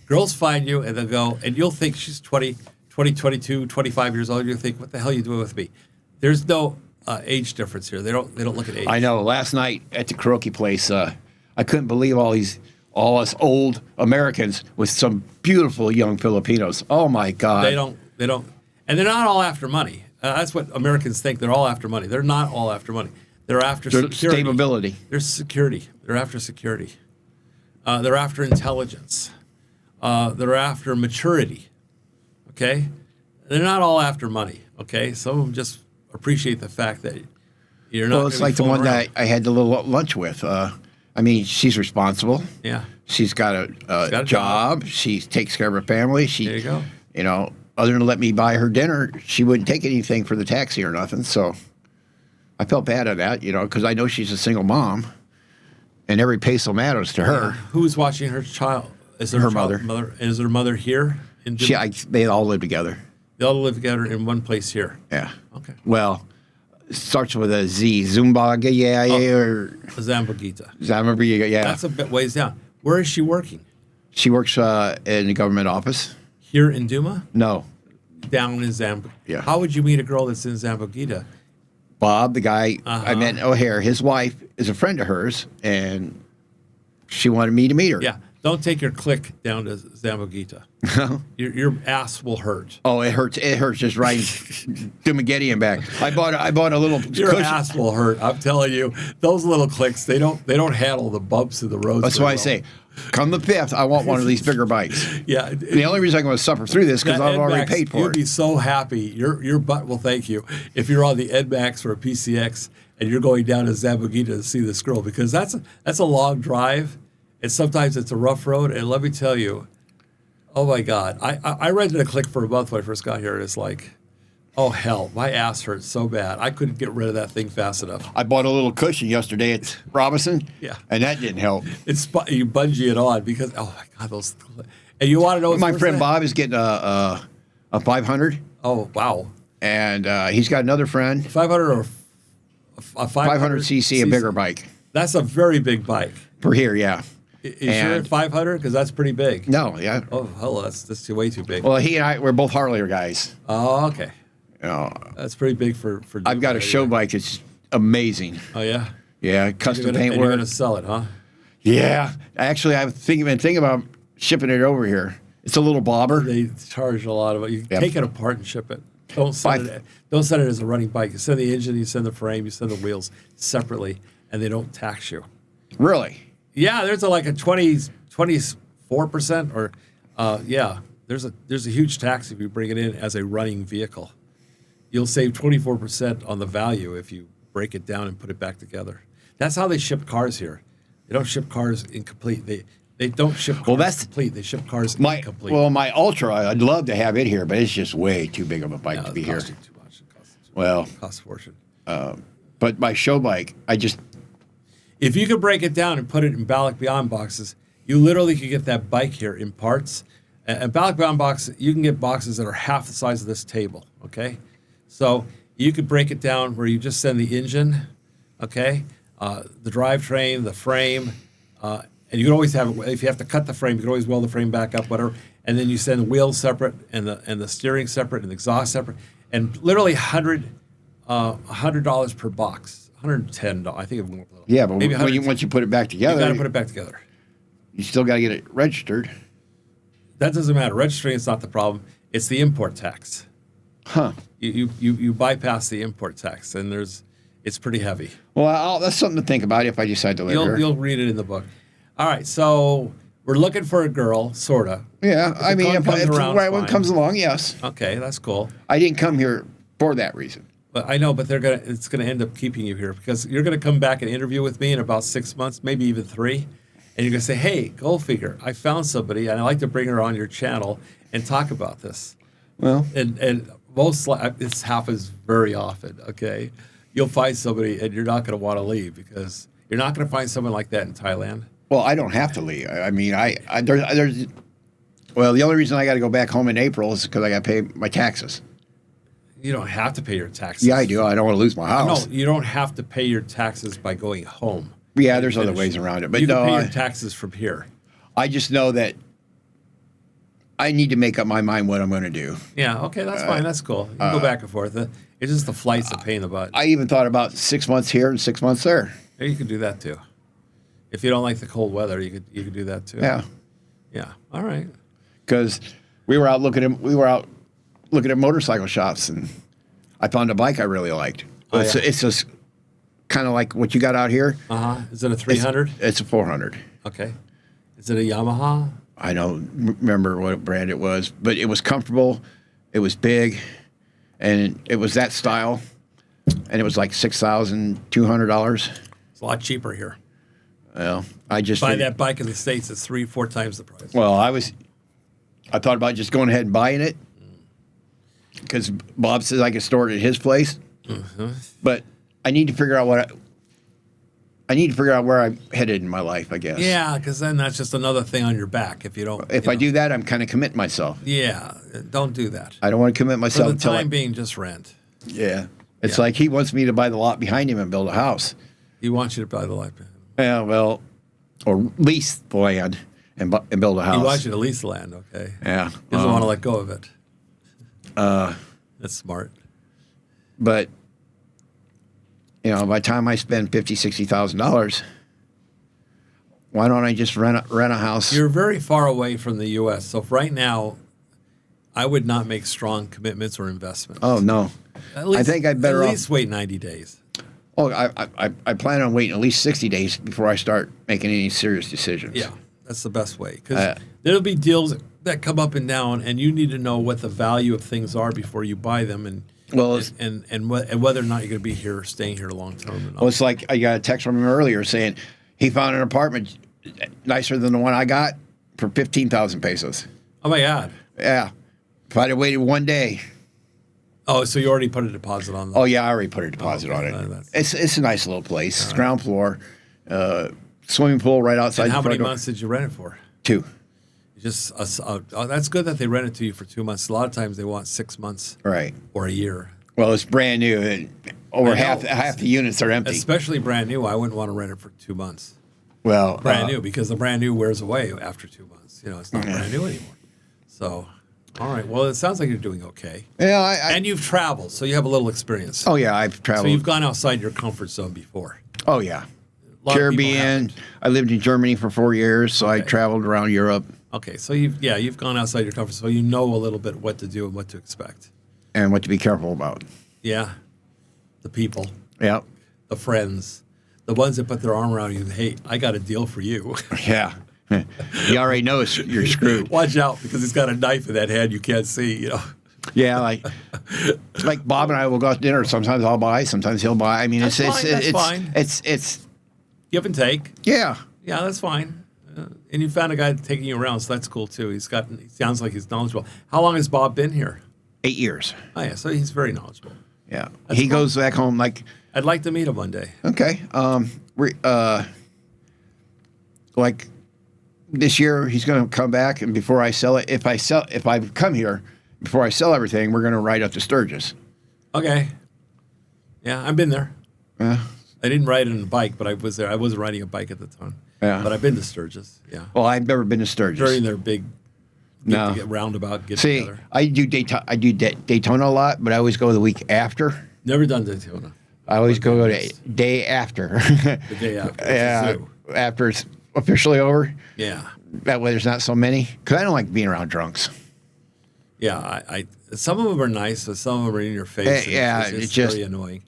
Girls find you and they'll go, and you'll think she's 20, 22, 25 years old. You'll think, what the hell are you doing with me? There's no age difference here. They don't look at age. I know. Last night at the karaoke place, I couldn't believe all us old Americans with some beautiful young Filipinos. Oh my God. They don't, and they're not all after money. That's what Americans think. They're all after money. They're not all after money. They're after security. Stability. They're security. They're after security. They're after intelligence. They're after maturity. Okay? They're not all after money. Okay? Some of them just appreciate the fact that you're not. Well, it's like the one that I had the little lunch with. I mean, she's responsible. Yeah. She's got a job. She takes care of her family. There you go. Other than let me buy her dinner, she wouldn't take anything for the taxi or nothing. So I felt bad at that, because I know she's a single mom, and every peso matters to her. Yeah. Who's watching her child? Is her mother. Is her mother here? They all live together. They all live together in one place here. Yeah. Okay. Well, it starts with a Z. Dumaguete or Zamboguita. Yeah. That's a bit ways down. Where is she working? She works in the government office. Here in Duma? No. Down in Zamboguita. Yeah. How would you meet a girl that's in Zamboguita? Bob, the guy I met in O'Hare, his wife is a friend of hers, and she wanted me to meet her. Yeah. Don't take your click down to Zamboguita. Your ass will hurt. Oh, it hurts. It hurts just riding Dumaguete and back. I bought a little Your cushion. ass will hurt. I'm telling you, those little clicks, they don't handle the bumps of the roads. That's why I say, come the 5th, I want one of these bigger bikes. Yeah. The only reason I'm going to suffer through this because I've already paid for You'd it. be so happy. Your butt will thank you if you're on the NMAX or a PCX and you're going down to Zamboguita to see this girl, because that's a long drive. And sometimes it's a rough road. And let me tell you, oh my God, I rented a click for a month when I first got here, and it's like, oh hell, my ass hurts so bad. I couldn't get rid of that thing fast enough. I bought a little cushion yesterday at Robinson, and that didn't help. You bungee it on because, oh my God, those. And you want to know? My friend Bob is getting a 500. Oh wow! And he's got another friend. 500 or a 500 cc, a bigger bike. That's a very big bike. For here, yeah. Is your 500? Because that's pretty big. No, yeah. Oh, hell, that's way too big. Well, he and I, we're both Harley guys. Oh, okay. That's pretty big for I've got a show bike that's amazing. Oh, yeah? Yeah, custom paintwork. You're going to sell it, huh? Yeah. Actually, I've been thinking about shipping it over here. It's a little bobber. They charge a lot of it. You can take it apart and ship it. Don't send it as a running bike. You send the engine, you send the frame, you send the wheels separately, and they don't tax you. Really? Yeah, there's like a 24% or there's a huge tax if you bring it in as a running vehicle. You'll save 24% on the value if you break it down and put it back together. That's how they ship cars here. They don't ship cars incomplete. They don't ship cars complete. They ship cars incomplete. Well, my Ultra, I'd love to have it here, but it's just way too big of a bike to be here. Too much. It costs a fortune. But my show bike, If you could break it down and put it in Balak Beyond boxes, you literally could get that bike here in parts. And Balak Beyond boxes, you can get boxes that are half the size of this table, okay? So you could break it down where you just send the engine, okay, the drivetrain, the frame, and you can always have, if you have to cut the frame, you can always weld the frame back up, whatever. And then you send the wheels separate and the steering separate and the exhaust separate. And literally $100 per box, $110. I think it went a little. Yeah, but once you put it back together, you got to put it back together. You still got to get it registered. That doesn't matter. Registering is not the problem. It's the import tax. Huh. You bypass the import tax, and it's pretty heavy. Well, that's something to think about if I decide to live here. You'll read it in the book. All right, so we're looking for a girl, sorta. Yeah, I mean, if the right one comes along, yes. Okay, that's cool. I didn't come here for that reason. But I know, but it's gonna end up keeping you here because you're gonna come back and interview with me in about 6 months, maybe even 3, and you're gonna say, "Hey, Goldfinger, I found somebody, and I'd like to bring her on your channel and talk about this." Well, and this happens very often. Okay, you'll find somebody, and you're not gonna want to leave because you're not gonna find someone like that in Thailand. Well, I don't have to leave. I mean, there's. Well, the only reason I got to go back home in April is because I got to pay my taxes. You don't have to pay your taxes. Yeah, I do. I don't want to lose my house. No, you don't have to pay your taxes by going home. Yeah, there's other ways around it. But you can pay your taxes from here. I just know that I need to make up my mind what I'm going to do. Yeah, okay, that's fine. That's cool. You can go back and forth. It's just the flight's a pain in the butt. I even thought about 6 months here and 6 months there. Yeah, you could do that too. If you don't like the cold weather, you could do that too. Yeah. Yeah. All right. Because we were out looking at motorcycle shops, and I found a bike I really liked. It's just kind of like what you got out here. Is it a 300? It's a 400. Okay. Is it a Yamaha? I don't remember what brand it was, but it was comfortable. It was big, and it was that style, and it was like $6,200. It's a lot cheaper here. Well, I just buy that bike in the States. It's 3-4 times the price. Well, I thought about just going ahead and buying it because Bob says I could store it at his place. Mm-hmm. But I need to figure out where I'm headed in my life, I guess. Yeah, because then that's just another thing on your back if you don't. If I do that, I'm kind of committing myself. Yeah, don't do that. I don't want to commit myself. For the time being, just rent. Yeah, it's like he wants me to buy the lot behind him and build a house. He wants you to buy the lot behind him. Yeah, well, or lease the land and build a house. He wants you to lease the land, okay? Yeah. He doesn't want to let go of it. That's smart. But, by the time I spend $50,000, $60,000, why don't I just rent a house? You're very far away from the U.S., so right now, I would not make strong commitments or investments. Oh, no. I think I'd better at least wait 90 days. Oh, I plan on waiting at least 60 days before I start making any serious decisions. Yeah, that's the best way. Because there'll be deals that come up and down, and you need to know what the value of things are before you buy them, and whether or not you're going to be here, staying here long term. Well, it's like I got a text from him earlier saying he found an apartment nicer than the one I got for 15,000 pesos. Oh, my God. Yeah. If I'd have waited one day. Oh, so you already put a deposit on that? Oh, yeah, I already put a deposit on it. It's a nice little place. It's ground floor, swimming pool right outside. And how many months did you rent it for? 2. Just that's good that they rent it to you for 2 months. A lot of times they want 6 months, right, or a year. Well, it's brand new, and over half the units are empty. Especially brand new, I wouldn't want to rent it for 2 months. Well, brand new, because the brand new wears away after 2 months. It's not brand new anymore. So. All right. Well, it sounds like you're doing okay. Yeah, and you've traveled, so you have a little experience. Oh yeah, I've traveled. So you've gone outside your comfort zone before. Oh yeah, Caribbean. I lived in Germany for 4 years, so I traveled around Europe. Okay, so you've gone outside your comfort zone, so you know a little bit what to do and what to expect. and what to be careful about. Yeah. The people, Yeah. the friends, the ones that put their arm around you. Hey, I got a deal for you. Yeah. He already knows you're screwed. Watch out, because he's got a knife in that hand you can't see, you know. Yeah, like Bob and I will go out to dinner. Sometimes I'll buy, sometimes he'll buy. I mean, That's fine. It's Give and take. yeah. Yeah, that's fine. And you found a guy taking you around, so that's cool too. He sounds like he's knowledgeable. How long has Bob been here? 8 years. Oh yeah, so he's very knowledgeable. Yeah, That's he cool. goes back home like I'd like to meet him one day. okay. Like this year he's going to come back, and before I sell it, if I come here before I sell everything, we're going to ride up to Sturgis. Okay. Yeah, I've been there. Yeah. I didn't ride on a bike, but I was there. I wasn't riding a bike at the time. Yeah. But I've been to Sturgis. Yeah. Well, I've never been to Sturgis. During their big No. roundabout get See, together. I do Daytona a lot, but I always go the week after. Never done Daytona. I always go to day after. The day after. Yeah, Zoo. after it's officially over. Yeah. That way there's not so many. Because I don't like being around drunks. Yeah. I some of them are nice, but some of them are in your face. and Yeah, it's it's just- very annoying.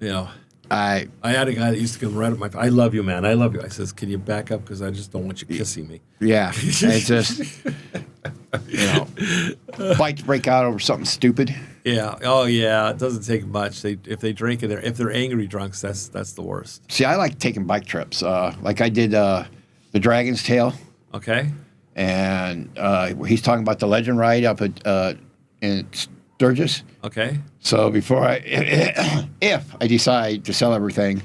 You know. I I had a guy that used to come right up my. I love you, man. I love you. I says, can you back up, because I just don't want you kissing me. yeah, it's just fights break out over something stupid. Yeah. Oh yeah. It doesn't take much. If they drink and if they're angry drunks, that's the worst. See, I like taking bike trips. Like I did the Dragon's Tail, Okay. and he's talking about the legend ride up at in Sturgis. Okay. So before if I decide to sell everything,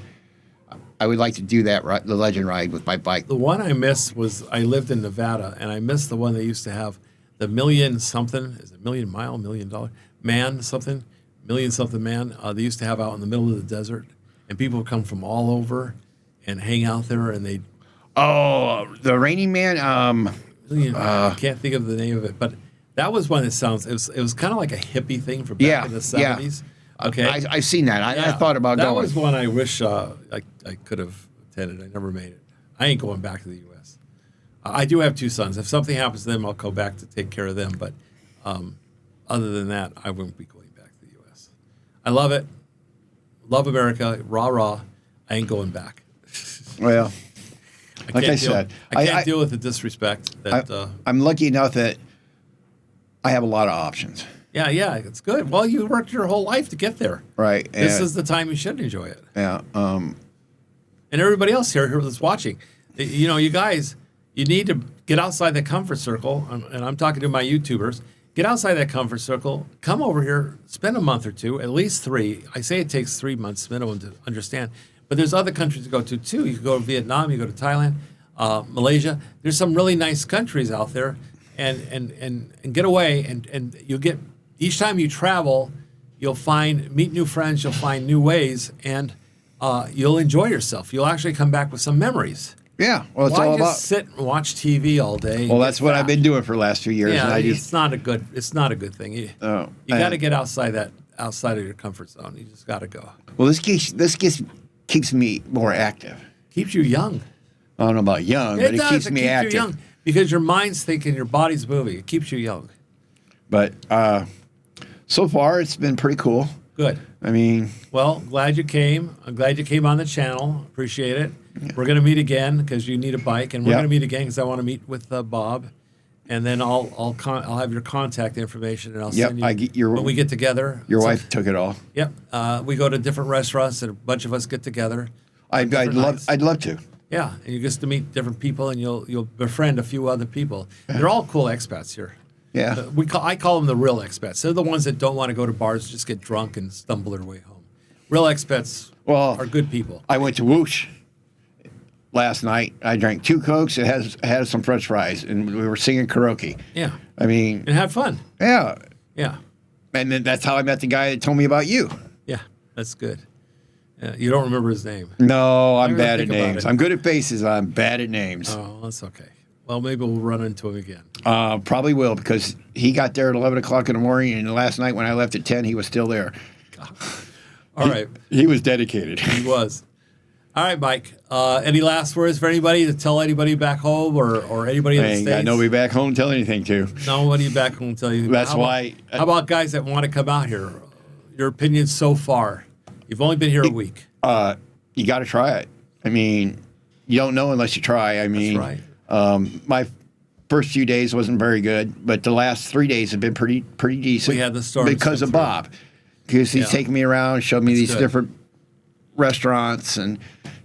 I would like to do that the legend ride with my bike. The one I missed was I lived in Nevada, and I missed the one they used to have the million something. Is it $1 million man something? Million something man. They used to have out in the middle of the desert, and people would come from all over and hang out there, and they. Oh, the Raining Man. I can't think of the name of it, but that was one that sounds. It was kind of like a hippie thing from back Yeah, in the yeah. 70s. Okay. I've seen that. I thought about that going. That was one I wish I could have attended. I never made it. I ain't going back to the U.S. I do have 2 sons. If something happens to them, I'll go back to take care of them. But other than that, I won't be going back to the U.S. I love it. Love America. Rah, rah. I ain't going back. Well, like I can't said, I can't deal with the disrespect. I'm lucky enough that I have a lot of options. Yeah, it's good. Well, you worked your whole life to get there. Right. This is the time you should enjoy it. Yeah. And everybody else here that's watching, you guys, you need to get outside the comfort circle. And I'm talking to my YouTubers. Get outside that comfort circle. Come over here. Spend a month or 2, at least 3. I say it takes 3 months minimum to understand. But there's other countries to go to too. You can go to Vietnam. You go to Thailand, Malaysia. There's some really nice countries out there, and get away. And you'll get each time you travel, you'll meet new friends. You'll find new ways, and you'll enjoy yourself. You'll actually come back with some memories. Yeah. Well, it's Why all just about. sit and watch TV all day? Well, that's what I've been doing for the last few years. Yeah, and I it's not a good thing. You got to get outside of your comfort zone. You just got to go. Well, this keeps me more active. Keeps you young. I don't know about young, but it keeps me active. You young because your mind's thinking, your body's moving. It keeps you young. But so far, it's been pretty cool. Good. I mean, well, glad you came. I'm glad you came on the channel. Appreciate it. Yeah. We're going to meet again because you need a bike, and we're going to meet again because I want to meet with Bob, and then I'll have your contact information, and I'll send you when we get together. Your wife took it all. Yep. We go to different restaurants, and a bunch of us get together. I'd love to. Yeah, and you get to meet different people, and you'll befriend a few other people. They're all cool expats here. Yeah. I call them the real expats. They're the ones that don't want to go to bars, just get drunk and stumble their way home. Real expats are good people. I went to Whoosh last night. I drank 2 Cokes. It had some French fries, and we were singing karaoke. Yeah. I mean. And have fun. Yeah. Yeah. And then that's how I met the guy that told me about you. Yeah, that's good. You don't remember his name? No, I'm bad at names. I'm good at faces. I'm bad at names. Oh, that's okay. Well, maybe we'll run into him again. Probably will, because he got there at 11 o'clock in the morning, and last night when I left at 10, he was still there. All right. He was dedicated. He was. All right, Mike. Any last words for anybody to tell anybody back home or anybody in I the ain't States? got nobody back home to tell anything to. Nobody back home tell you. That's How why. How about guys that want to come out here? Your opinion so far? You've only been here a week. You got to try it. I mean, you don't know unless you try. I mean, That's right. My first few days wasn't very good, but the last 3 days have been pretty decent. We had the storms because come of through. Bob, because he's taking me around, showed me these good. different restaurants, and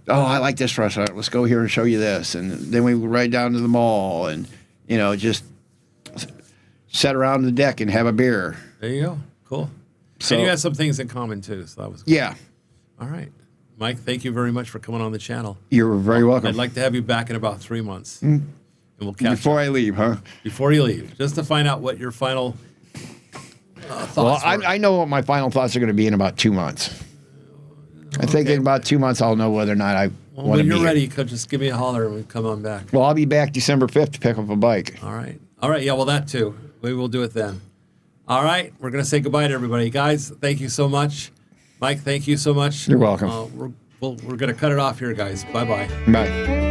I like this restaurant. Let's go here and show you this, and then we went right down to the mall, and just sit around the deck and have a beer. There you go. Cool. So And you had some things in common too, so that was good. yeah, All right. Mike, thank you very much for coming on the channel. you're very welcome. I'd like to have you back in about 3 months. And we'll catch Before I leave, huh? before you leave, just to find out what your final thoughts Well, were. I know what my final thoughts are going to be in about 2 months. I think in about 2 months I'll know whether or not I Well, want when to you're be ready, you could just give me a holler and we'll come on back. Well, I'll be back December 5th to pick up a bike. All right. All right. Yeah, well, that too. We will do it then. All right. We're going to say goodbye to everybody. Guys, thank you so much. Mike, thank you so much. You're welcome. We're going to cut it off here, guys. Bye-bye. Bye.